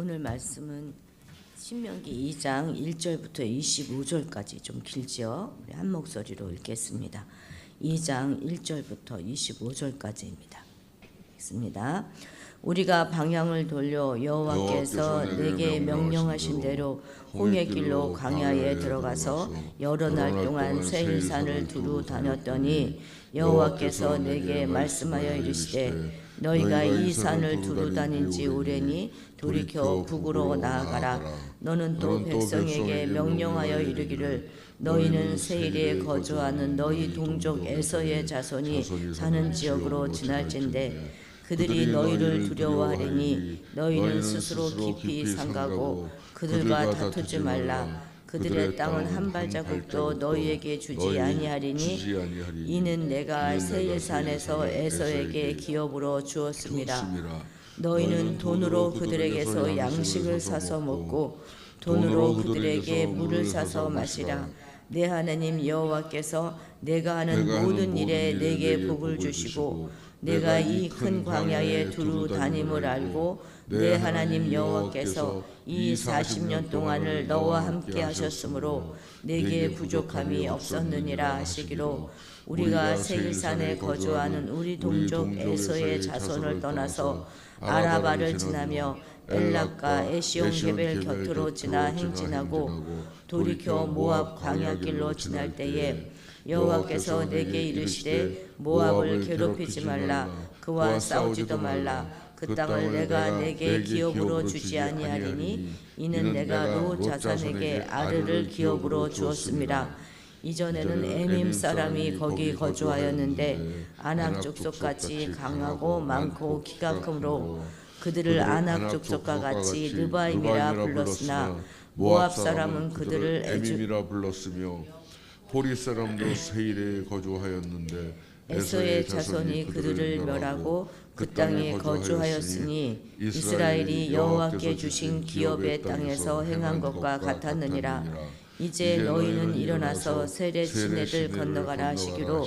오늘 말씀은 신명기 2장 1절부터 25절까지 좀 길지요. 우리 한 목소리로 읽겠습니다. 2장 1절부터 25절까지입니다. 읽습니다. 우리가 방향을 돌려 여호와께서 내게 명령하신 대로 홍해길로 광야에 들어가서 여러 날 동안 세일산을 두루 다녔더니 여호와께서 내게 말씀하여 이르시되 너희가 이 산을 두루 다닌 지 오래니 돌이켜 북으로 나아가라. 너는 또 백성에게 명령하여 이르기를 너희는 세일에 거주하는 너희 동족 에서의 자손이 사는 지역으로 지날진대 그들이 너희를 두려워하리니 너희는 스스로 깊이 삼가고 그들과 다투지 말라. 그들의 땅은 한 발자국도 너희에게 주지 아니하리니 이는 내가 세일산에서 에서에게 기업으로 주었습니다. 너희는 돈으로 그들에게서 양식을 사서 먹고 돈으로 그들에게 물을 사서 마시라. 내 하나님 여호와께서 내가 하는 모든 일에 내게 복을 주시고 내가 이 큰 광야에 두루 다님을 알고 내 하나님 여호와께서 이 40년 동안을 너와 함께 하셨으므로 내게 부족함이 없었느니라 하시기로 우리가 세일산에 거주하는 우리 동족 에서의 자손을 떠나서 아라바를 지나며 엘락과 에시온게벨 곁으로 지나 행진하고 돌이켜 모압 광야길로 지날 때에 여호와께서 내게 이르시되 모압을 괴롭히지 말라. 그와 싸우지도 말라. 그 땅을 내가 내게 기업으로 주지 아니하리니 이는 내가 롯 자손에게 아르를 기업으로 주었습니다. 이전에는 에님 사람이 거기 거주하였는데 아낙 족속같이 강하고 많고 키가 크므로 그들을 아낙 족속과 같이 르바임이라 불렀으나 모압 사람은 그들을 에밈이라 불렀으며 호리 사람도 세일에 거주하였는데 에서의 자손이 그들을 멸하고 그 땅에 거주하였으니 이스라엘이 여호와께 주신 기업의 땅에서 행한 것과 같았느니라. 이제 너희는 일어나서 세례 시내를 건너가라 하시기로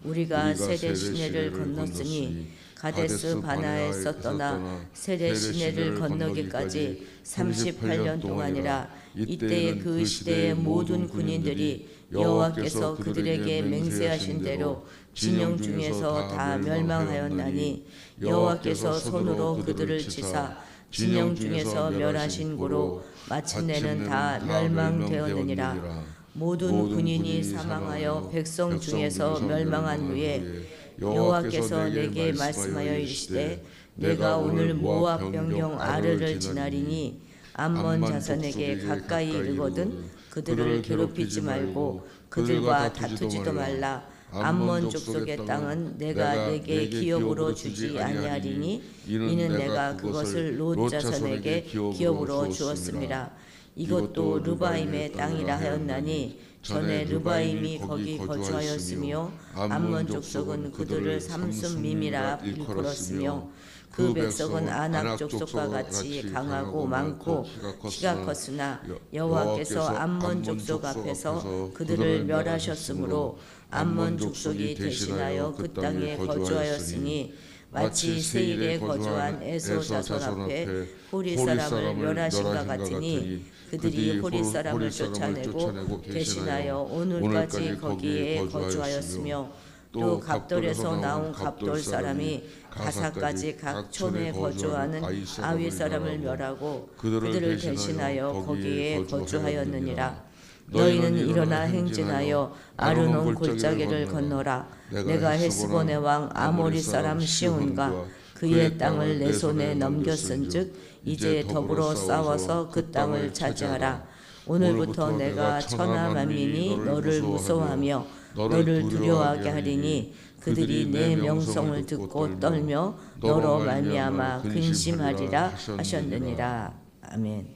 우리가 세례 시내를 건넜으니 가데스 바나에서 떠나 세례 시내를 건너기까지 38년 동안이라. 이때의 그 시대의 모든 군인들이 여호와께서 그들에게 맹세하신 대로 진영 중에서 다 멸망하였나니 여호와께서 손으로 그들을 치사 진영 중에서 멸하신 고로 마침내는 다 멸망되었느니라. 모든 군인이 사망하여 백성 중에서 멸망한 후에 여호와께서 내게 말씀하여 이르시되 내가 오늘 모압 병경 아르를 지나리니 암몬 자손에게 가까이 이르거든 그들을 괴롭히지 말고 그들과 다투지도 말라. 암몬 족속의 땅은 내가 내게 기업으로 주지 아니하리니 이는 내가 그것을 롯 자손에게 기업으로 주었습니다. 이것도 르바임의 땅이라 하였나니 전에 르바임이 거기 거주하였으며 암몬 족속은 그들을 삼순밈이라 일컬었으며 그 백성은 아낙 족속과 같이 강하고 많고 키가 컸으나 여호와께서 암몬 족속 앞에서 그들을 멸하셨으므로 암몬 족속이 대신하여 그 땅에 거주하였으니 마치 세일에 거주한 에서 자손 앞에 호리 사람을 멸하신 것 같으니 그들이 호리 사람을 쫓아내고 대신하여 오늘까지 거기에 거주하였으며 또 갑돌에서 나온 갑돌 사람이 가사까지 각 촌에 거주하는 아위 사람을 멸하고 그들을 대신하여 거기에 거주하였느니라. 너희는 일어나 행진하여 아르논 골짜기를 건너라. 내가 헤스본의 왕 아모리 사람 시온과 그의 땅을 내 손에 넘겼은즉 이제 더불어 싸워서 그 땅을 차지하라. 오늘부터 내가 천하 만민이 너를 무서워하며 너를 두려워하게 하리니 그들이 내 명성을 듣고 떨며 너로 말미암아 근심하리라 하셨느니라. 아멘.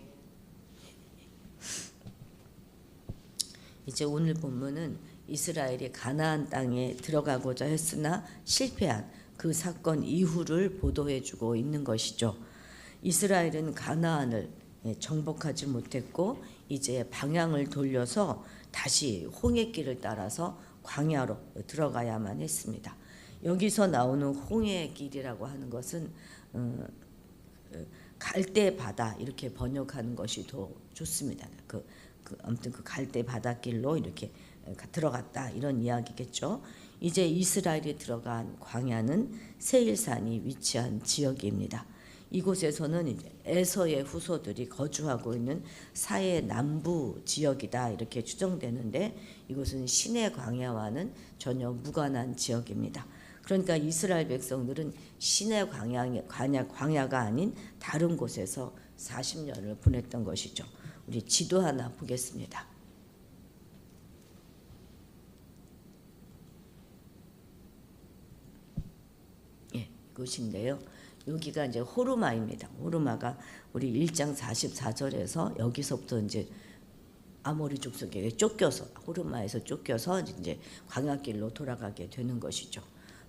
이제 오늘 본문은 이스라엘이 가나안 땅에 들어가고자 했으나 실패한 그 사건 이후를 보도해주고 있는 것이죠. 이스라엘은 가나안을 정복하지 못했고 이제 방향을 돌려서 다시 홍해길을 따라서 광야로 들어가야만 했습니다. 여기서 나오는 홍해길이라고 하는 것은 갈대 바다 이렇게 번역하는 것이 더 좋습니다. 아무튼 그 갈대 바닷길로 이렇게 들어갔다 이런 이야기겠죠. 이제 이스라엘이 들어간 광야는 세일산이 위치한 지역입니다. 이곳에서는 이제 에서의 후손들이 거주하고 있는 사해 남부 지역이다 이렇게 추정되는데 이곳은 시내 광야와는 전혀 무관한 지역입니다. 그러니까 이스라엘 백성들은 시내 광야가 아닌 다른 곳에서 40년을 보냈던 것이죠. 우리 지도 하나 보겠습니다. 예, 이곳인데요. 여기가 이제 호르마입니다. 호르마가 우리 1장 44절에서 여기서부터 이제 아모리 족속에게 쫓겨서 호르마에서 쫓겨서 이제 광야길로 돌아가게 되는 것이죠.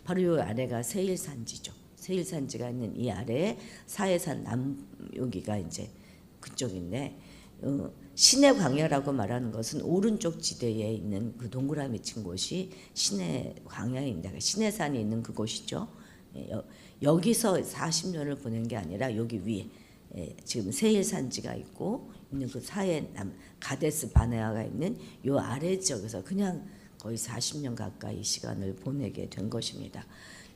바로 이 아래가 세일산지죠. 세일산지가 있는 이 아래에 사해산 여기가 이제 그쪽인데 시내 광야라고 말하는 것은 오른쪽 지대에 있는 그 동그라미 친 곳이 시내 광야입니다. 시내산이 있는 그곳이죠. 여기서 40년을 보낸 게 아니라 여기 위에 지금 세일산지가 있고 있는 그 사해 가데스 바네아가 있는 요 아래 지역에서 그냥 거의 40년 가까이 시간을 보내게 된 것입니다.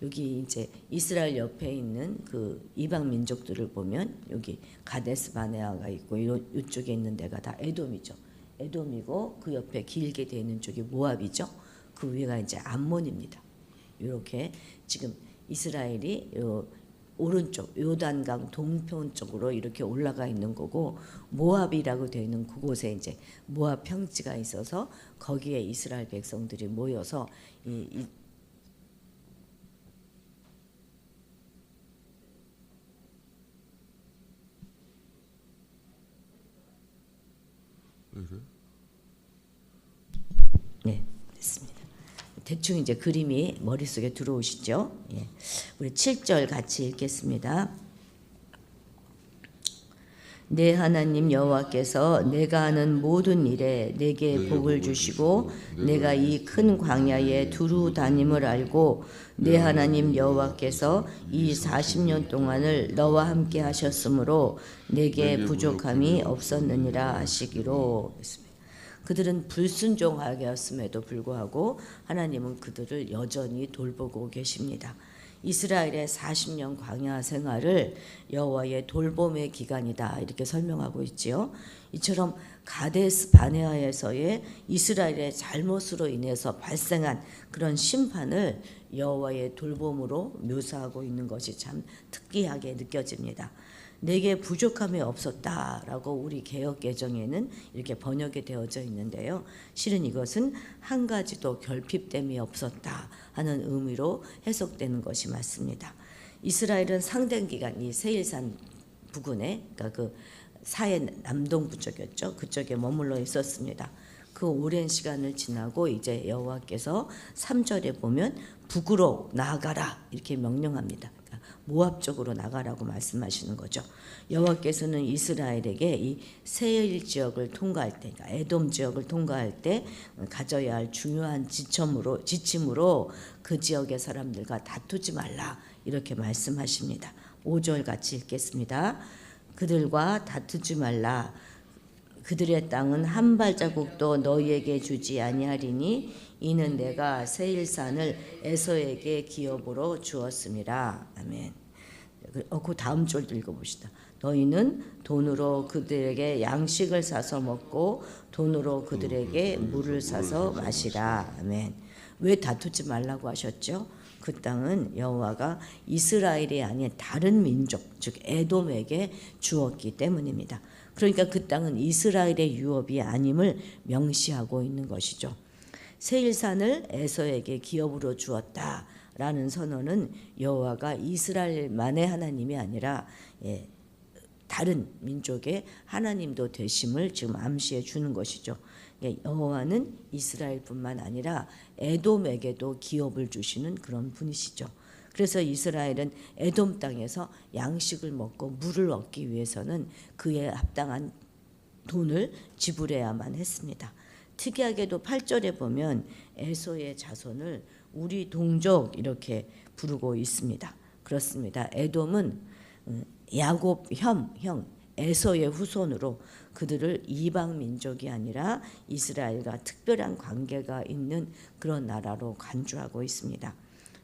여기 이제 이스라엘 옆에 있는 그 이방 민족들을 보면 여기 가데스 바네아가 있고 이쪽에 있는 데가 다 에돔이죠. 에돔이고 그 옆에 길게 되어 있는 쪽이 모압이죠. 그 위가 이제 암몬입니다. 이렇게 지금 이스라엘이 오른쪽 요단강 동편 쪽으로 이렇게 올라가 있는 거고 모압이라고 되어 있는 그곳에 이제 모압 평지가 있어서 거기에 이스라엘 백성들이 모여서 네, 됐습니다. 대충 이제 그림이 머릿속에 들어오시죠? 예. 우리 7절 같이 읽겠습니다. 내 하나님 여호와께서 내가 하는 모든 일에 내게 복을 주시고 내가 이 큰 광야에 두루 다님을 알고 내 하나님 여호와께서 이 40년 동안을 너와 함께 하셨으므로 내게 부족함이 없었느니라 하시기로 했습니다. 그들은 불순종하게 했음에도 불구하고 하나님은 그들을 여전히 돌보고 계십니다. 이스라엘의 40년 광야 생활을 여호와의 돌봄의 기간이다 이렇게 설명하고 있지요. 이처럼 가데스 바네아에서의 이스라엘의 잘못으로 인해서 발생한 그런 심판을 여호와의 돌봄으로 묘사하고 있는 것이 참 특이하게 느껴집니다. 내게 부족함이 없었다라고 우리 개역 개정에는 이렇게 번역이 되어져 있는데요. 실은 이것은 한 가지도 결핍됨이 없었다 하는 의미로 해석되는 것이 맞습니다. 이스라엘은 상당 기간 이 세일산 부근에 그러니까 그 사해 남동부 쪽이었죠. 그쪽에 머물러 있었습니다. 그 오랜 시간을 지나고 이제 여호와께서 3절에 보면 북으로 나아가라 이렇게 명령합니다. 모압 쪽으로 나가라고 말씀하시는 거죠. 여호와께서는 이스라엘에게 이 세일 지역을 통과할 때, 그러니까 에돔 지역을 통과할 때 가져야 할 중요한 지침으로 그 지역의 사람들과 다투지 말라 이렇게 말씀하십니다. 5절 같이 읽겠습니다. 그들과 다투지 말라. 그들의 땅은 한 발자국도 너희에게 주지 아니하리니 이는 내가 세일산을 에서에게 기업으로 주었음이라. 아멘. 그 다음 절 읽어봅시다. 너희는 돈으로 그들에게 양식을 사서 먹고 돈으로 그들에게 물을 사서 마시라. 아멘. 왜 다투지 말라고 하셨죠? 그 땅은 여호와가 이스라엘이 아닌 다른 민족 즉 에돔에게 주었기 때문입니다. 그러니까 그 땅은 이스라엘의 유업이 아님을 명시하고 있는 것이죠. 세일산을 에서에게 기업으로 주었다라는 선언은 여호와가 이스라엘만의 하나님이 아니라 다른 민족의 하나님도 되심을 지금 암시해 주는 것이죠. 여호와는 이스라엘뿐만 아니라 에돔에게도 기업을 주시는 그런 분이시죠. 그래서 이스라엘은 에돔 땅에서 양식을 먹고 물을 얻기 위해서는 그에 합당한 돈을 지불해야만 했습니다. 특이하게도 8절에 보면 에서의 자손을 우리 동족 이렇게 부르고 있습니다. 그렇습니다. 에돔은 야곱 형 에서의 후손으로 그들을 이방 민족이 아니라 이스라엘과 특별한 관계가 있는 그런 나라로 간주하고 있습니다.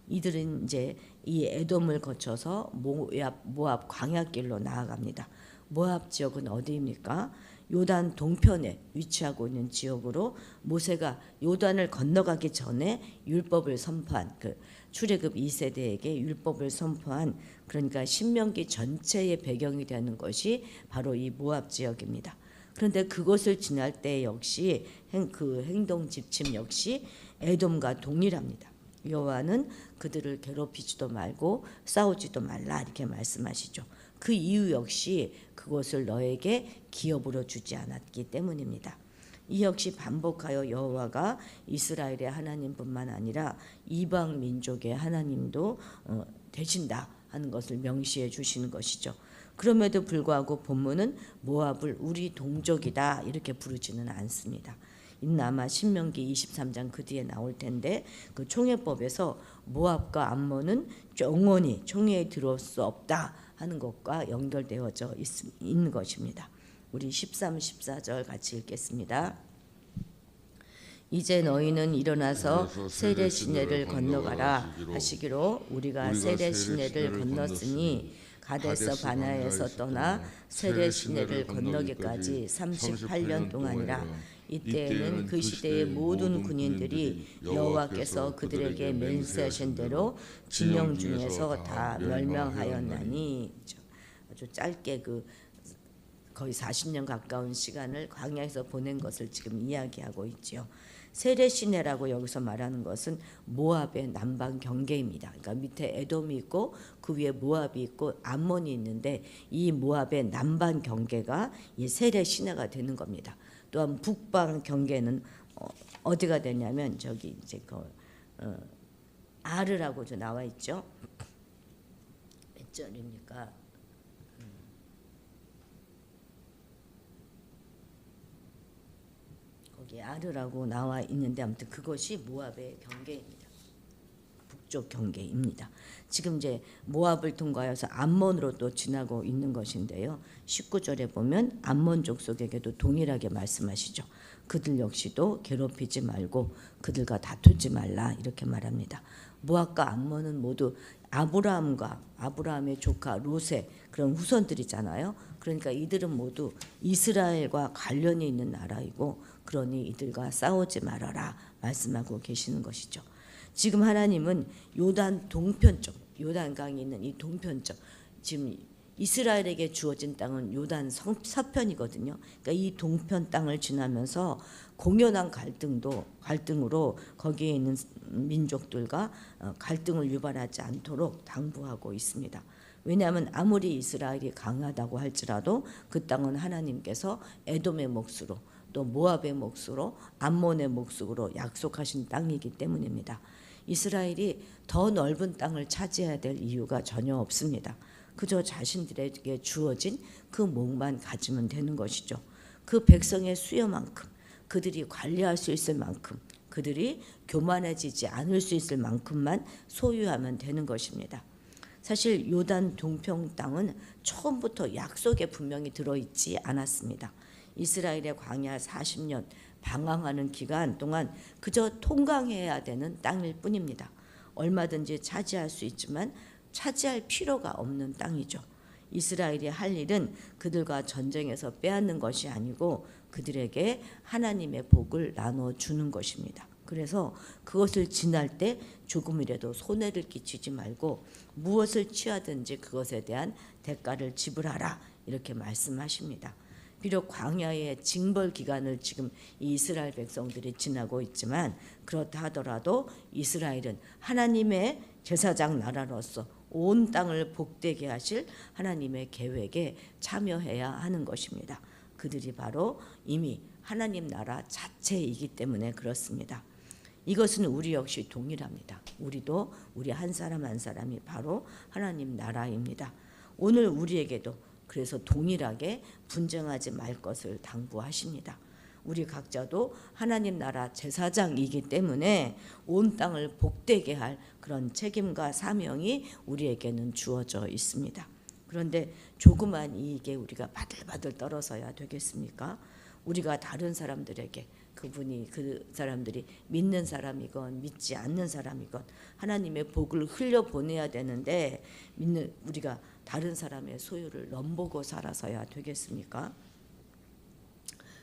이들은 이제 이 에돔을 거쳐서 모압 광야길로 나아갑니다. 모압 지역은 어디입니까? 요단 동편에 위치하고 있는 지역으로 모세가 요단을 건너가기 전에 율법을 선포한 그 출애굽 2세대에게 율법을 선포한, 그러니까 신명기 전체의 배경이 되는 것이 바로 이 모압 지역입니다. 그런데 그것을 지날 때 역시 그 행동 지침 역시 에돔과 동일합니다. 여호와는 그들을 괴롭히지도 말고 싸우지도 말라 이렇게 말씀하시죠. 그 이유 역시 그것을 너에게 기업으로 주지 않았기 때문입니다. 이 역시 반복하여 여호와가 이스라엘의 하나님뿐만 아니라 이방 민족의 하나님도 되신다 하는 것을 명시해 주시는 것이죠. 그럼에도 불구하고 본문은 모압을 우리 동족이다 이렇게 부르지는 않습니다. 이는 아마 신명기 23장 그 뒤에 나올 텐데 그 총회법에서 모압과 암몬은 영원히 총회에 들어올 수 없다 하는 것과 연결되어져 있는 것입니다. 우리 13, 14절 같이 읽겠습니다. 이제 너희는 일어나서 세례 시내를 건너가라 하시기로 우리가 세례 시내를 건넜으니 가데스 바네아에서 떠나 세례 시내를 건너기까지 38년 동안이라. 이때에는 그 시대의 모든 군인들이 여호와께서 그들에게 맹세하신 대로 진영 중에서 다 멸망하였나니. 아주 짧게 거의 40년 가까운 시간을 광야에서 보낸 것을 지금 이야기하고 있지요. 세례 시내라고 여기서 말하는 것은 모압의 남방 경계입니다. 그러니까 밑에 에돔이 있고 그 위에 모압이 있고 암몬이 있는데 이 모압의 남방 경계가 이 세례 시내가 되는 겁니다. 또한 북방 경계는 어디가 되냐면 저기 이제 아르라고 나와 있죠. 몇 절입니까? 거기 아르라고 나와 있는데 아무튼 그것이 모압의 경계입니다. 북쪽 경계입니다. 지금 이제 모압을 통과해서 암몬으로 또 지나고 있는 것인데요. 19절에 보면 암몬 족속에게도 동일하게 말씀하시죠. 그들 역시도 괴롭히지 말고 그들과 다투지 말라 이렇게 말합니다. 모압과 암몬은 모두 아브라함의 조카 롯의 그런 후손들이잖아요. 그러니까 이들은 모두 이스라엘과 관련이 있는 나라이고 그러니 이들과 싸우지 말아라 말씀하고 계시는 것이죠. 지금 하나님은 요단 동편쪽, 요단강이 있는 이 동편쪽, 지금 이스라엘에게 주어진 땅은 요단 서편이거든요. 그러니까 이 동편 땅을 지나면서 공연한 갈등으로 거기에 있는 민족들과 갈등을 유발하지 않도록 당부하고 있습니다. 왜냐하면 아무리 이스라엘이 강하다고 할지라도 그 땅은 하나님께서 에돔의 몫으로 또 모압의 몫으로 암몬의 몫으로 약속하신 땅이기 때문입니다. 이스라엘이 더 넓은 땅을 차지해야 될 이유가 전혀 없습니다. 그저 자신들에게 주어진 그 몫만 가지면 되는 것이죠. 그 백성의 수요만큼, 그들이 관리할 수 있을 만큼, 그들이 교만해지지 않을 수 있을 만큼만 소유하면 되는 것입니다. 사실 요단 동편 땅은 처음부터 약속에 분명히 들어있지 않았습니다. 이스라엘의 광야 40년 방황하는 기간 동안 그저 통강해야 되는 땅일 뿐입니다. 얼마든지 차지할 수 있지만 차지할 필요가 없는 땅이죠. 이스라엘이 할 일은 그들과 전쟁에서 빼앗는 것이 아니고 그들에게 하나님의 복을 나눠주는 것입니다. 그래서 그것을 지날 때 조금이라도 손해를 끼치지 말고 무엇을 취하든지 그것에 대한 대가를 지불하라 이렇게 말씀하십니다. 비록 광야의 징벌 기간을 지금 이스라엘 백성들이 지나고 있지만 그렇다 하더라도 이스라엘은 하나님의 제사장 나라로서 온 땅을 복되게 하실 하나님의 계획에 참여해야 하는 것입니다. 그들이 바로 이미 하나님 나라 자체이기 때문에 그렇습니다. 이것은 우리 역시 동일합니다. 우리도 우리 한 사람 한 사람이 바로 하나님 나라입니다. 오늘 우리에게도 그래서 동일하게 분쟁하지 말 것을 당부하십니다. 우리 각자도 하나님 나라 제사장이기 때문에 온 땅을 복되게 할 그런 책임과 사명이 우리에게는 주어져 있습니다. 그런데 조그만 이익에 우리가 바들바들 떨어서야 되겠습니까? 우리가 다른 사람들에게 그분이 그 사람들이 믿는 사람이건 믿지 않는 사람이건 하나님의 복을 흘려 보내야 되는데 믿는 우리가 다른 사람의 소유를 넘보고 살아서야 되겠습니까?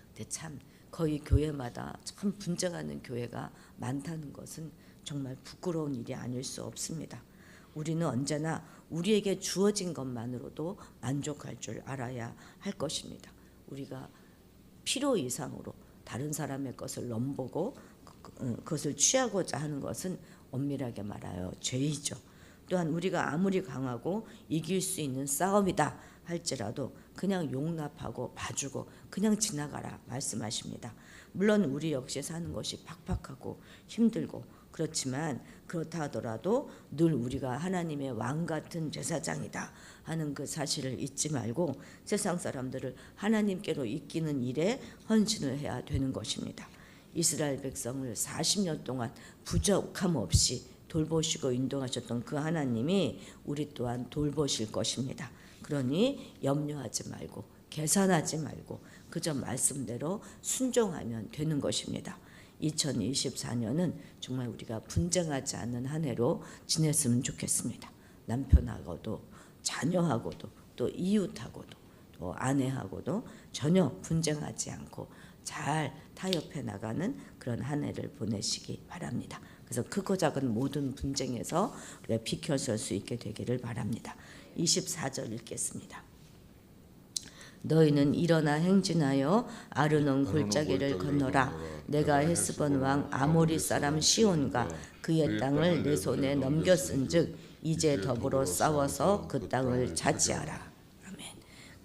근데 참 거의 교회마다 참 분쟁하는 교회가 많다는 것은 정말 부끄러운 일이 아닐 수 없습니다. 우리는 언제나 우리에게 주어진 것만으로도 만족할 줄 알아야 할 것입니다. 우리가 필요 이상으로 다른 사람의 것을 넘보고 그것을 취하고자 하는 것은 엄밀하게 말하여 죄이죠. 또한 우리가 아무리 강하고 이길 수 있는 싸움이다 할지라도 그냥 용납하고 봐주고 그냥 지나가라 말씀하십니다. 물론 우리 역시 사는 것이 팍팍하고 힘들고 그렇지만 그렇다 하더라도 늘 우리가 하나님의 왕 같은 제사장이다 하는 그 사실을 잊지 말고 세상 사람들을 하나님께로 이끄는 일에 헌신을 해야 되는 것입니다. 이스라엘 백성을 40년 동안 부족함 없이 돌보시고 인도하셨던 그 하나님이 우리 또한 돌보실 것입니다. 그러니 염려하지 말고 계산하지 말고 그저 말씀대로 순종하면 되는 것입니다. 2024년은 정말 우리가 분쟁하지 않는 한 해로 지냈으면 좋겠습니다. 남편하고도 자녀하고도 또 이웃하고도 또 아내하고도 전혀 분쟁하지 않고 잘 타협해 나가는 그런 한 해를 보내시기 바랍니다. 그래서 크고 작은 모든 분쟁에서 우리가 비켜설 수 있게 되기를 바랍니다. 24절 읽겠습니다. 너희는 일어나 행진하여 아르논 골짜기를 건너라. 내가 헤스본 왕 아모리 사람 시온과 그의 땅을 내 손에 넘겼은즉 이제 더불어 싸워서 그 땅을 차지하라. 아멘.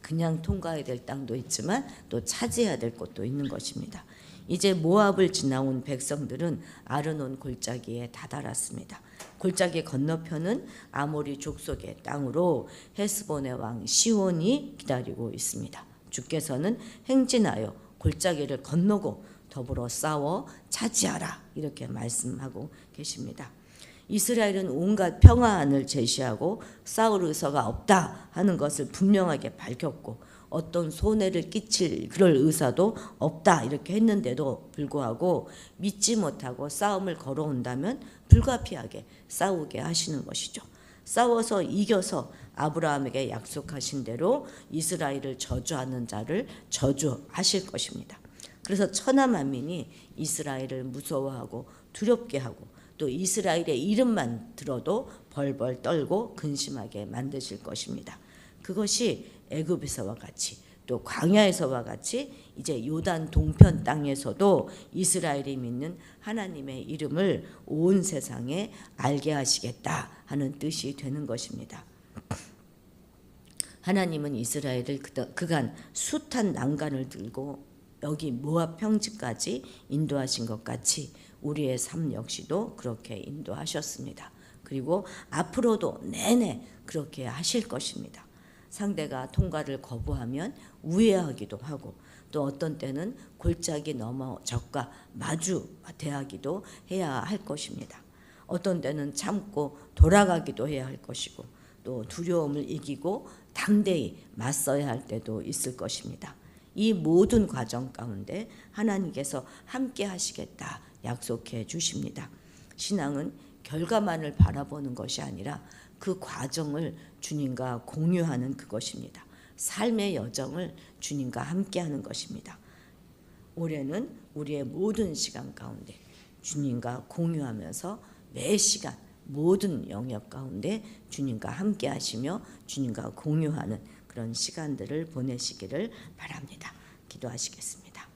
그냥 통과해야 될 땅도 있지만 또 차지해야 될 곳도 있는 것입니다. 이제 모압을 지나온 백성들은 아르논 골짜기에 다다랐습니다. 골짜기 건너편은 아모리 족속의 땅으로 헤스본의 왕 시온이 기다리고 있습니다. 주께서는 행진하여 골짜기를 건너고 더불어 싸워 차지하라 이렇게 말씀하고 계십니다. 이스라엘은 온갖 평화안을 제시하고 싸울 의사가 없다 하는 것을 분명하게 밝혔고 어떤 손해를 끼칠 그럴 의사도 없다 이렇게 했는데도 불구하고 믿지 못하고 싸움을 걸어온다면 불가피하게 싸우게 하시는 것이죠. 싸워서 이겨서 아브라함에게 약속하신 대로 이스라엘을 저주하는 자를 저주하실 것입니다. 그래서 천하 만민이 이스라엘을 무서워하고 두렵게 하고 또 이스라엘의 이름만 들어도 벌벌 떨고 근심하게 만드실 것입니다. 그것이 애굽에서와 같이 또 광야에서와 같이 이제 요단 동편 땅에서도 이스라엘이 믿는 하나님의 이름을 온 세상에 알게 하시겠다 하는 뜻이 되는 것입니다. 하나님은 이스라엘을 그간 숱한 난간을 들고 여기 모압 평지까지 인도하신 것 같이 우리의 삶 역시도 그렇게 인도하셨습니다. 그리고 앞으로도 내내 그렇게 하실 것입니다. 상대가 통과를 거부하면 우회하기도 하고 또 어떤 때는 골짜기 넘어 적과 마주 대하기도 해야 할 것입니다. 어떤 때는 참고 돌아가기도 해야 할 것이고 또 두려움을 이기고 당대히 맞서야 할 때도 있을 것입니다. 이 모든 과정 가운데 하나님께서 함께 하시겠다 약속해 주십니다. 신앙은 결과만을 바라보는 것이 아니라 그 과정을 주님과 공유하는 그것입니다. 삶의 여정을 주님과 함께하는 것입니다. 올해는 우리의 모든 시간 가운데 주님과 공유하면서 매 시간 모든 영역 가운데 주님과 함께하시며 주님과 공유하는 그런 시간들을 보내시기를 바랍니다. 기도하시겠습니다.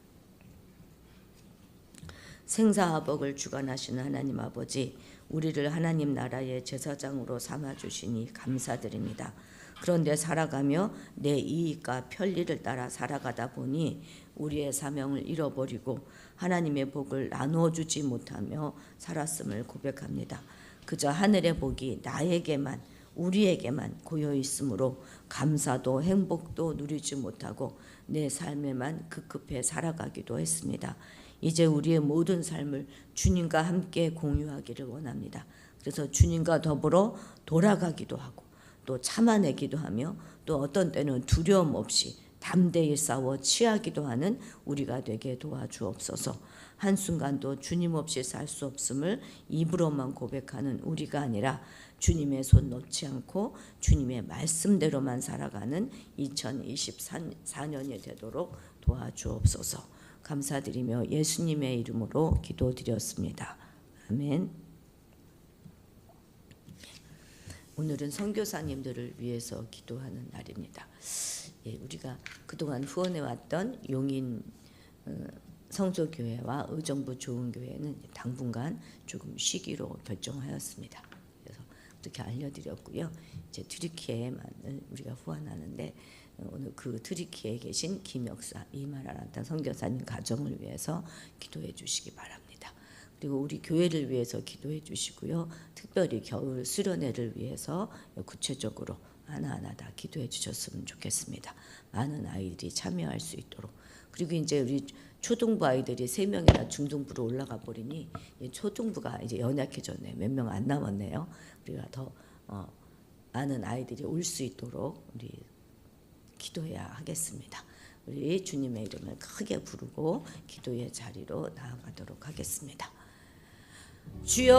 생사화복을 주관하시는 하나님 아버지, 우리를 하나님 나라의 제사장으로 삼아주시니 감사드립니다. 그런데 살아가며 내 이익과 편리를 따라 살아가다 보니 우리의 사명을 잃어버리고 하나님의 복을 나누어주지 못하며 살았음을 고백합니다. 그저 하늘의 복이 나에게만 우리에게만 고여 있으므로 감사도 행복도 누리지 못하고 내 삶에만 급급해 살아가기도 했습니다. 이제 우리의 모든 삶을 주님과 함께 공유하기를 원합니다. 그래서 주님과 더불어 돌아가기도 하고 또 참아내기도 하며 또 어떤 때는 두려움 없이 담대히 싸워 취하기도 하는 우리가 되게 도와주옵소서. 한순간도 주님 없이 살 수 없음을 입으로만 고백하는 우리가 아니라 주님의 손 놓지 않고 주님의 말씀대로만 살아가는 2024년이 되도록 도와주옵소서. 감사드리며 예수님의 이름으로 기도드렸습니다. 아멘. 오늘은 선교사님들을 위해서 기도하는 날입니다. 우리가 그동안 후원해왔던 용인 성소교회와 의정부 좋은교회는 당분간 조금 쉬기로 결정하였습니다. 그래서 그렇게 알려드렸고요. 이제 튀르키예만을 우리가 후원하는데 오늘 그 튀르키예에 계신 김역사 이마라란타 선교사님 가정을 위해서 기도해 주시기 바랍니다. 그리고 우리 교회를 위해서 기도해 주시고요. 특별히 겨울 수련회를 위해서 구체적으로 하나하나 다 기도해 주셨으면 좋겠습니다. 많은 아이들이 참여할 수 있도록. 그리고 이제 우리 초등부 아이들이 3명이나 중등부로 올라가 버리니 초등부가 이제 연약해졌네. 몇 명 안 남았네요. 우리가 더 많은 아이들이 올 수 있도록 우리 기도해야 하겠습니다. 우리 주님의 이름을 크게 부르고 기도의 자리로 나아가도록 하겠습니다. 주여